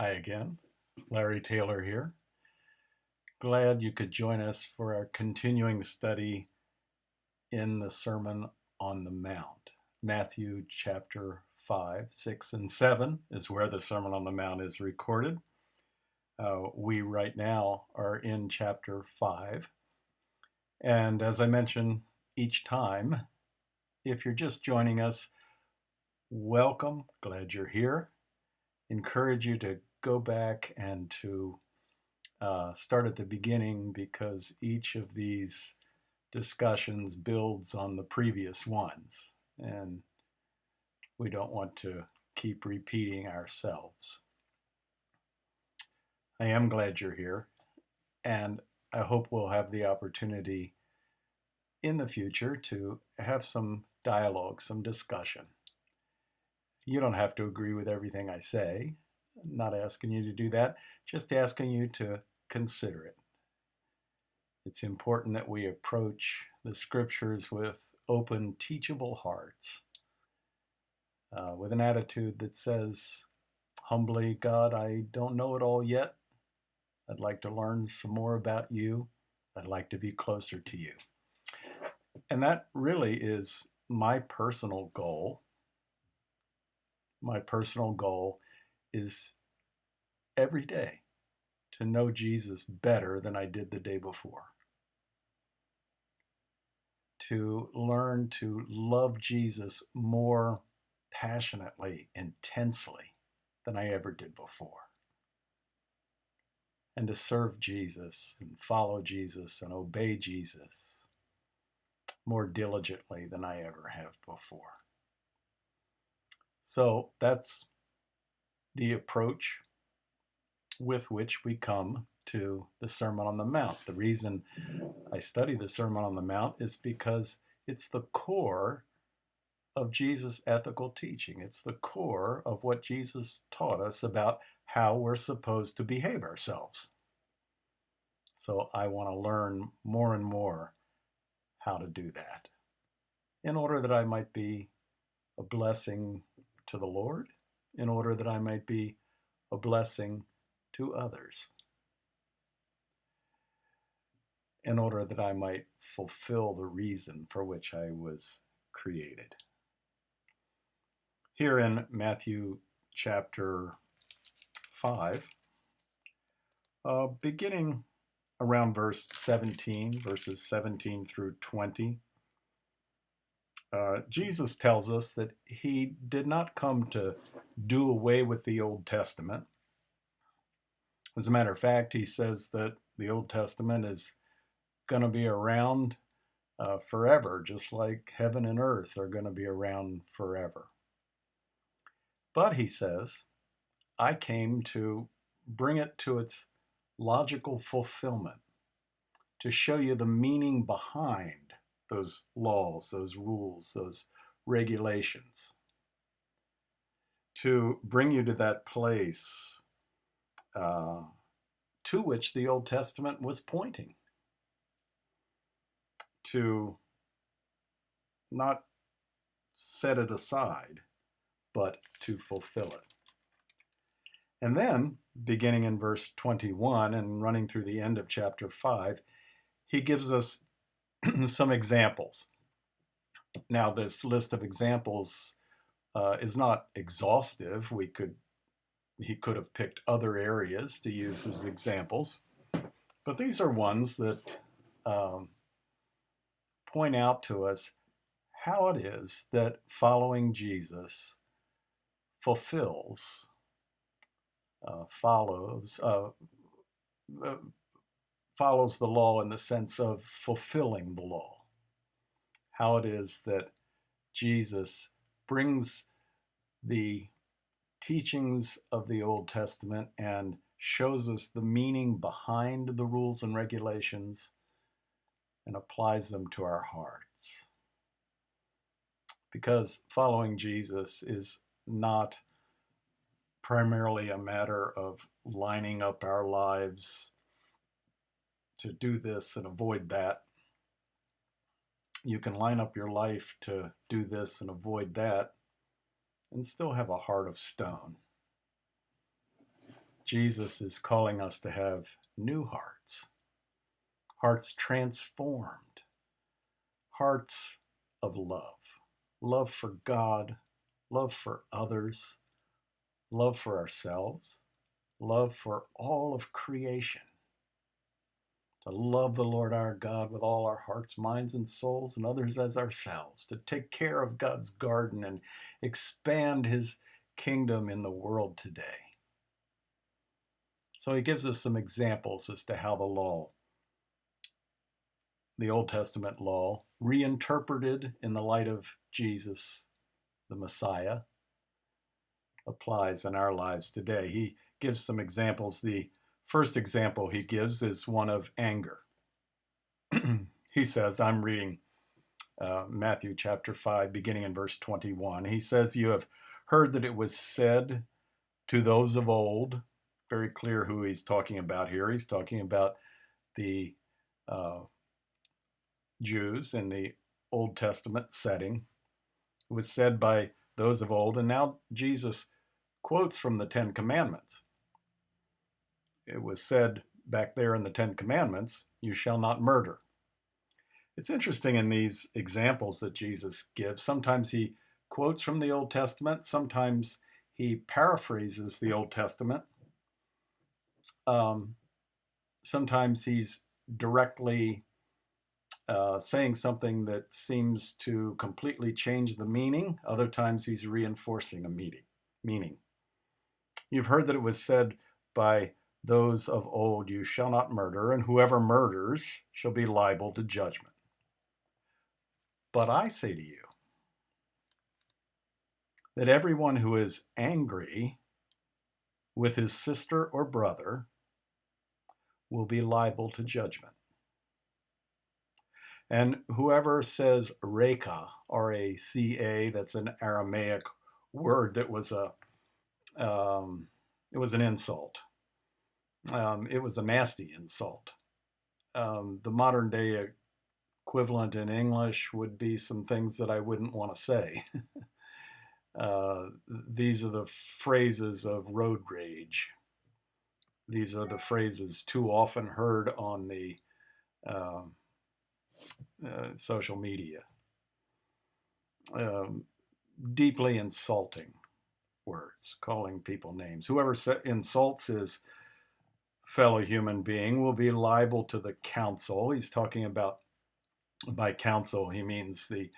Hi again, Larry Taylor here. Glad you could join us for our continuing study in the Sermon on the Mount. Matthew chapter 5, 6, and 7 is where the Sermon on the Mount is recorded. We right now are in chapter 5. And as I mention each time, if you're just joining us, welcome. Glad you're here. Encourage you to go back and to start at the beginning because each of these discussions builds on the previous ones, and we don't want to keep repeating ourselves. I am glad you're here, and I hope we'll have the opportunity in the future to have some dialogue, some discussion. You don't have to agree with everything I say. I'm not asking you to do that, just asking you to consider it. It's important that we approach the scriptures with open, teachable hearts, with an attitude that says, humbly, God, I don't know it all yet. I'd like to learn some more about you. I'd like to be closer to you. And that really is my personal goal. My personal goal is every day to know Jesus better than I did the day before. To learn to love Jesus more passionately, intensely than I ever did before. And to serve Jesus and follow Jesus and obey Jesus more diligently than I ever have before. So that's the approach with which we come to the Sermon on the Mount. The reason I study the Sermon on the Mount is because it's the core of Jesus' ethical teaching. It's the core of what Jesus taught us about how we're supposed to behave ourselves. So I want to learn more and more how to do that in order that I might be a blessing to the Lord, in order that I might be a blessing to others, in order that I might fulfill the reason for which I was created. Here in Matthew chapter 5, beginning around verses 17 through 20, Jesus tells us that he did not come to do away with the Old Testament. As a matter of fact, he says that the Old Testament is going to be around forever, just like heaven and earth are going to be around forever. But he says, I came to bring it to its logical fulfillment, to show you the meaning behind those laws, those rules, those regulations, to bring you to that place to which the Old Testament was pointing, to not set it aside, but to fulfill it. And then, beginning in verse 21 and running through the end of chapter 5, he gives us some examples. Now, this list of examples is not exhaustive. He could have picked other areas to use as examples, but these are ones that point out to us how it is that following Jesus fulfills, follows the law in the sense of fulfilling the law. How it is that Jesus brings the teachings of the Old Testament and shows us the meaning behind the rules and regulations and applies them to our hearts. Because following Jesus is not primarily a matter of lining up our lives to do this and avoid that. You can line up your life to do this and avoid that and still have a heart of stone. Jesus is calling us to have new hearts, hearts transformed, hearts of love, love for God, love for others, love for ourselves, love for all of creation. To love the Lord our God with all our hearts, minds, and souls, and others as ourselves, to take care of God's garden and expand his kingdom in the world today. So he gives us some examples as to how the law, the Old Testament law, reinterpreted in the light of Jesus, the Messiah, applies in our lives today. He gives some examples. The first example he gives is one of anger. He says, I'm reading Matthew chapter 5, beginning in verse 21. He says, you have heard that it was said to those of old, very clear who he's talking about here. He's talking about the Jews in the Old Testament setting. It was said by those of old, and now Jesus quotes from the Ten Commandments. It was said back there in the Ten Commandments, you shall not murder. It's interesting in these examples that Jesus gives. Sometimes he quotes from the Old Testament. Sometimes he paraphrases the Old Testament. Sometimes he's directly saying something that seems to completely change the meaning. Other times he's reinforcing a meaning. You've heard that it was said by those of old, you shall not murder, and whoever murders shall be liable to judgment. But I say to you that everyone who is angry with his sister or brother will be liable to judgment. And whoever says reka, R-A-C-A, that's an Aramaic word that was it was an insult. It was a nasty insult. The modern day equivalent in English would be some things that I wouldn't want to say. These are the phrases of road rage. These are the phrases too often heard on the social media. Deeply insulting words, calling people names. Whoever insults his fellow human being will be liable to the council. He's talking about, by council, he means the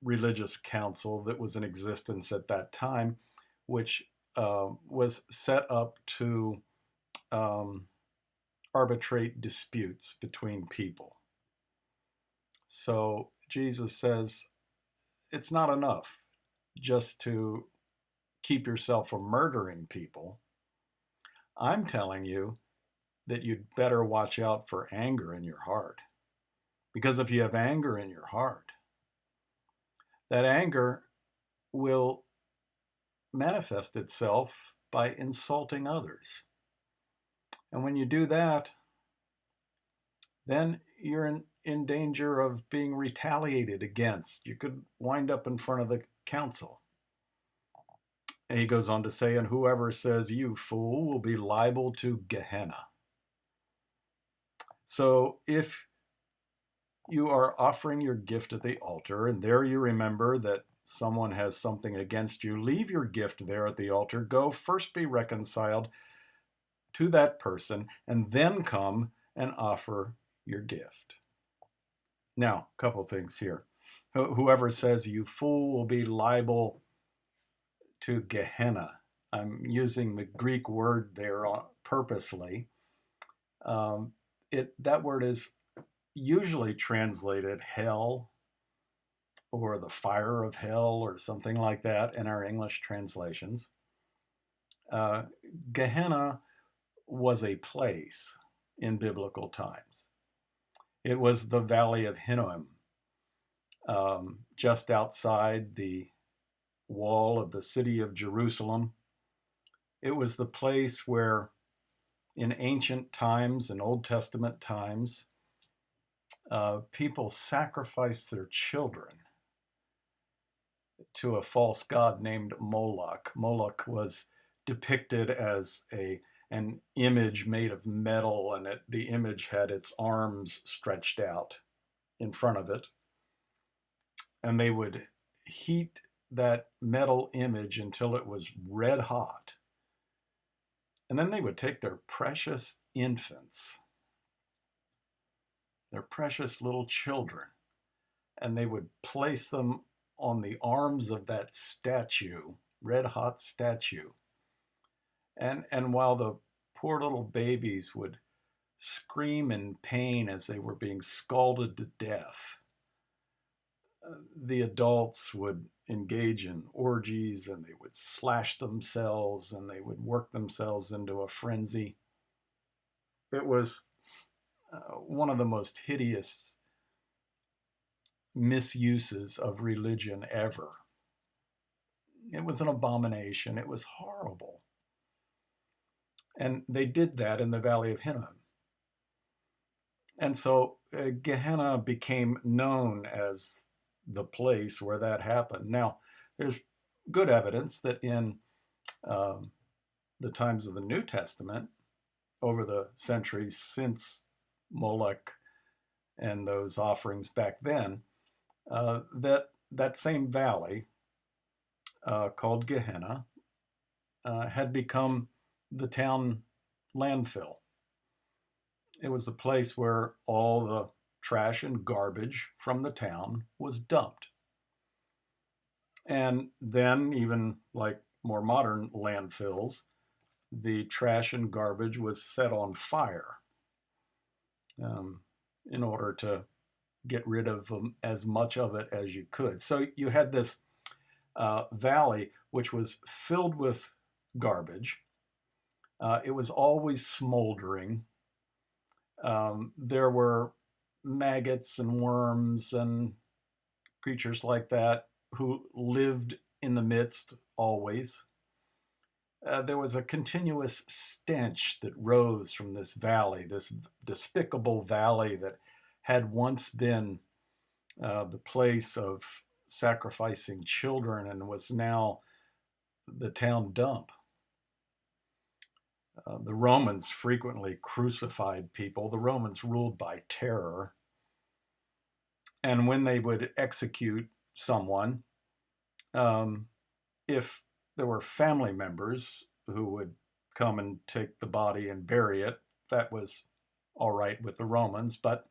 religious council that was in existence at that time, which was set up to arbitrate disputes between people. So Jesus says it's not enough just to keep yourself from murdering people. I'm telling you that you'd better watch out for anger in your heart. Because if you have anger in your heart, that anger will manifest itself by insulting others. And when you do that, then you're in danger of being retaliated against. You could wind up in front of the council. And he goes on to say, and whoever says, you fool, will be liable to Gehenna. So if you are offering your gift at the altar, and there you remember that someone has something against you, leave your gift there at the altar. Go first be reconciled to that person, and then come and offer your gift. Now, a couple things here. Whoever says, you fool, will be liable to Gehenna. I'm using the Greek word there purposely. That word is usually translated hell or the fire of hell or something like that in our English translations. Gehenna was a place in biblical times. It was the Valley of Hinnom, just outside the wall of the city of Jerusalem. It was the place where in ancient times and Old Testament times, people sacrificed their children to a false god named Moloch. Moloch was depicted as an image made of metal, and the image had its arms stretched out in front of it. And they would heat that metal image until it was red hot. And then they would take their precious infants, their precious little children, and they would place them on the arms of that statue, red hot statue. And while the poor little babies would scream in pain as they were being scalded to death, the adults would engage in orgies, and they would slash themselves, and they would work themselves into a frenzy. It was one of the most hideous misuses of religion ever. It was an abomination. It was horrible. And they did that in the Valley of Hinnom. And so Gehenna became known as the place where that happened. Now, there's good evidence that in the times of the New Testament, over the centuries since Moloch and those offerings back then, that same valley called Gehenna had become the town landfill. It was the place where all the trash and garbage from the town was dumped. And then, even like more modern landfills, the trash and garbage was set on fire in order to get rid of as much of it as you could. So you had this valley which was filled with garbage. It was always smoldering. There were maggots and worms and creatures like that who lived in the midst always. There was a continuous stench that rose from this valley, this despicable valley that had once been the place of sacrificing children and was now the town dump. The Romans frequently crucified people. The Romans ruled by terror. And when they would execute someone, if there were family members who would come and take the body and bury it, that was all right with the Romans, but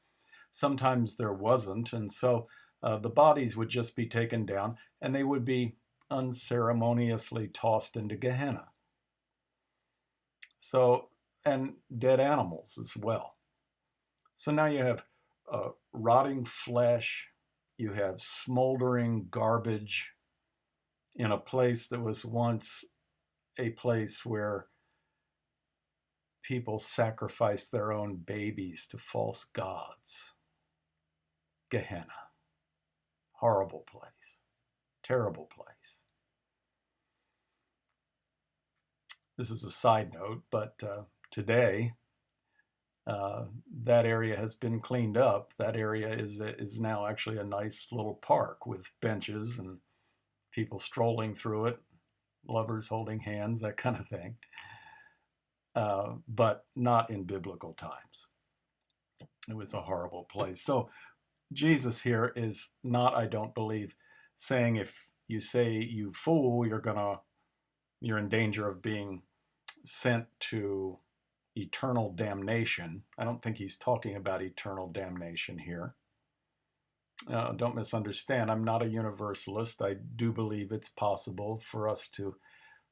sometimes there wasn't. And so the bodies would just be taken down and they would be unceremoniously tossed into Gehenna. So, and dead animals as well. So now you have rotting flesh, you have smoldering garbage in a place that was once a place where people sacrificed their own babies to false gods. Gehenna. Horrible place. Terrible place. This is a side note, but today that area has been cleaned up. That area is now actually a nice little park with benches and people strolling through it, lovers holding hands, that kind of thing. But not in biblical times. It was a horrible place. So Jesus here is not, I don't believe, saying if you say you fool, you're in danger of being sent to eternal damnation. I don't think he's talking about eternal damnation here. Don't misunderstand. I'm not a universalist. I do believe it's possible for us to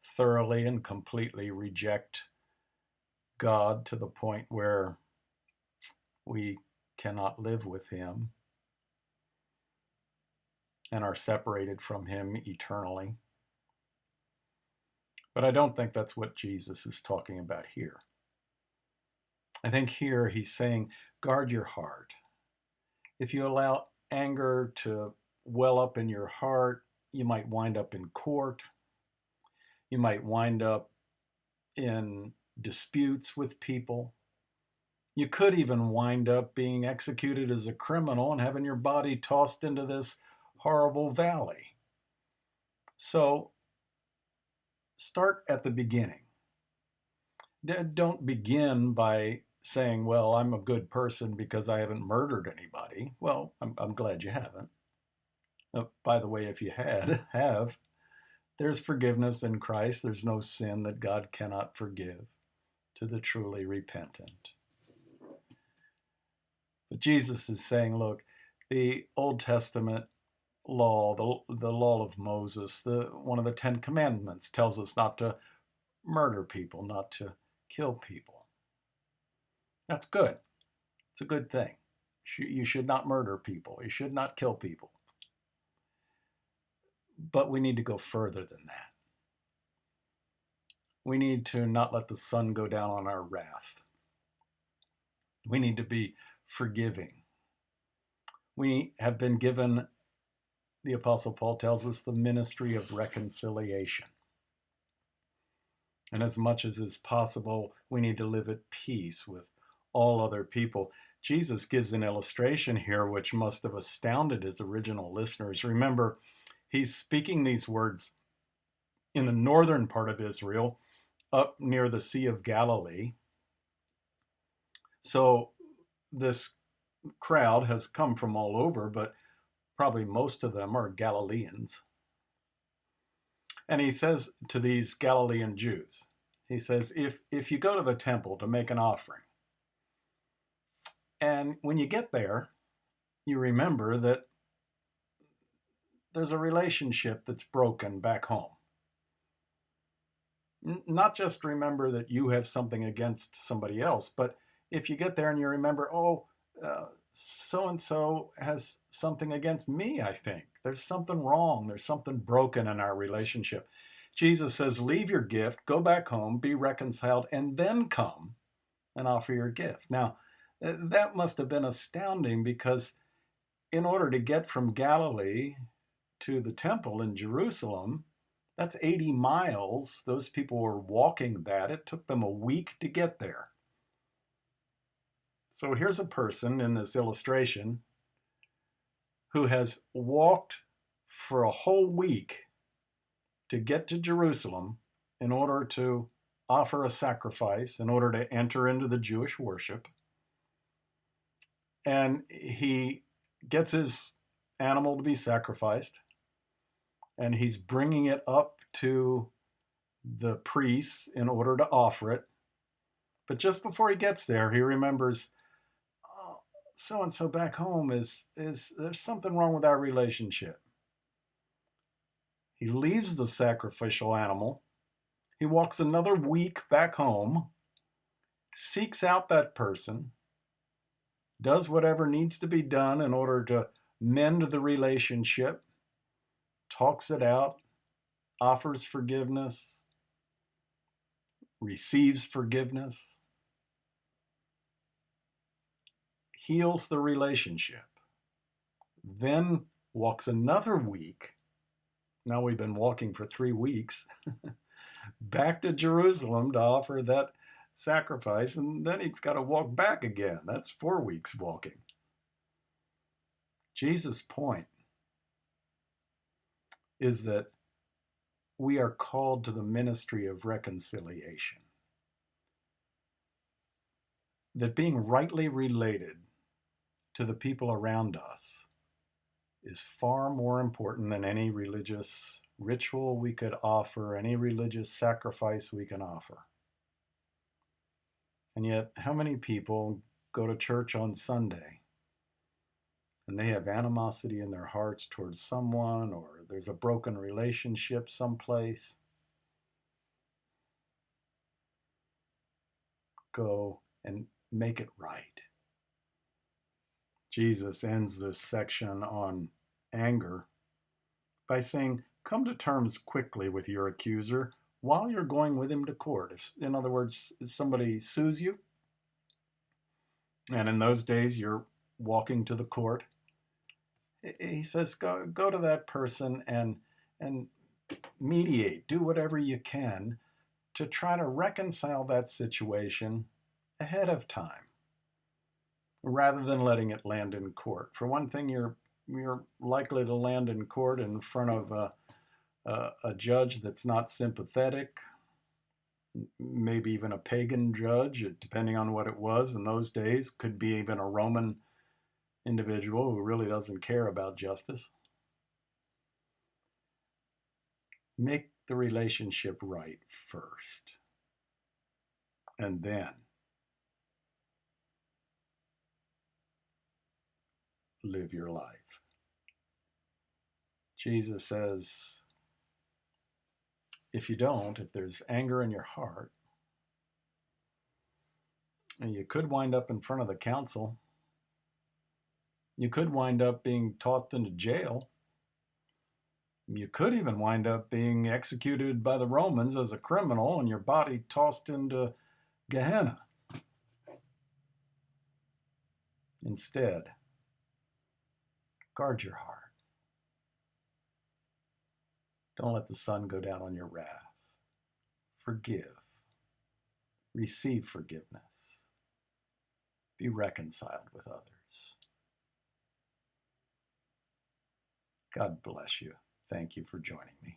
thoroughly and completely reject God to the point where we cannot live with him and are separated from him eternally. But I don't think that's what Jesus is talking about here. I think here he's saying, guard your heart. If you allow anger to well up in your heart, you might wind up in court. You might wind up in disputes with people. You could even wind up being executed as a criminal and having your body tossed into this horrible valley. So start at the beginning. Don't begin by saying, well, I'm a good person because I haven't murdered anybody. Well, I'm glad you haven't. By the way, if you have, there's forgiveness in Christ. There's no sin that God cannot forgive to the truly repentant. But Jesus is saying, look, the Old Testament law, the law of Moses, one of the 10 Commandments tells us not to murder people, not to kill people. That's good. It's a good thing. You should not murder people. You should not kill people. But we need to go further than that. We need to not let the sun go down on our wrath. We need to be forgiving. We have been given, the Apostle Paul tells us, the ministry of reconciliation. And as much as is possible, we need to live at peace with all other people. Jesus gives an illustration here which must have astounded his original listeners. Remember, he's speaking these words in the northern part of Israel, up near the Sea of Galilee. So this crowd has come from all over, but probably most of them are Galileans. And he says to these Galilean Jews, he says, if you go to the temple to make an offering, and when you get there, you remember that there's a relationship that's broken back home. Not just remember that you have something against somebody else, but if you get there and you remember, so-and-so has something against me, I think. There's something wrong. There's something broken in our relationship. Jesus says, leave your gift, go back home, be reconciled, and then come and offer your gift. Now, that must have been astounding, because in order to get from Galilee to the temple in Jerusalem, that's 80 miles. Those people were walking that. It took them a week to get there. So here's a person in this illustration who has walked for a whole week to get to Jerusalem in order to offer a sacrifice, in order to enter into the Jewish worship. And he gets his animal to be sacrificed, and he's bringing it up to the priests in order to offer it. But just before he gets there, he remembers, so-and-so back home is there's something wrong with our relationship. He leaves the sacrificial animal. He walks another week back home, seeks out that person, does whatever needs to be done in order to mend the relationship, talks it out, offers forgiveness, receives forgiveness, heals the relationship, then walks another week. Now we've been walking for 3 weeks, back to Jerusalem to offer that sacrifice, and then he's got to walk back again. That's 4 weeks walking. Jesus' point is that we are called to the ministry of reconciliation. That being rightly related to the people around us is far more important than any religious ritual we could offer, any religious sacrifice we can offer. And yet, how many people go to church on Sunday and they have animosity in their hearts towards someone, or there's a broken relationship someplace? Go and make it right. Jesus ends this section on anger by saying, come to terms quickly with your accuser while you're going with him to court. In other words, if somebody sues you, and in those days you're walking to the court, he says, go to that person and mediate, do whatever you can to try to reconcile that situation ahead of time, rather than letting it land in court. For one thing, you're likely to land in court in front of a judge that's not sympathetic, maybe even a pagan judge, depending on what it was in those days, could be even a Roman individual who really doesn't care about justice. Make the relationship right first, and then live your life. Jesus says, if you don't, if there's anger in your heart, and you could wind up in front of the council, you could wind up being tossed into jail. You could even wind up being executed by the Romans as a criminal and your body tossed into Gehenna. Instead, guard your heart. Don't let the sun go down on your wrath. Forgive. Receive forgiveness. Be reconciled with others. God bless you. Thank you for joining me.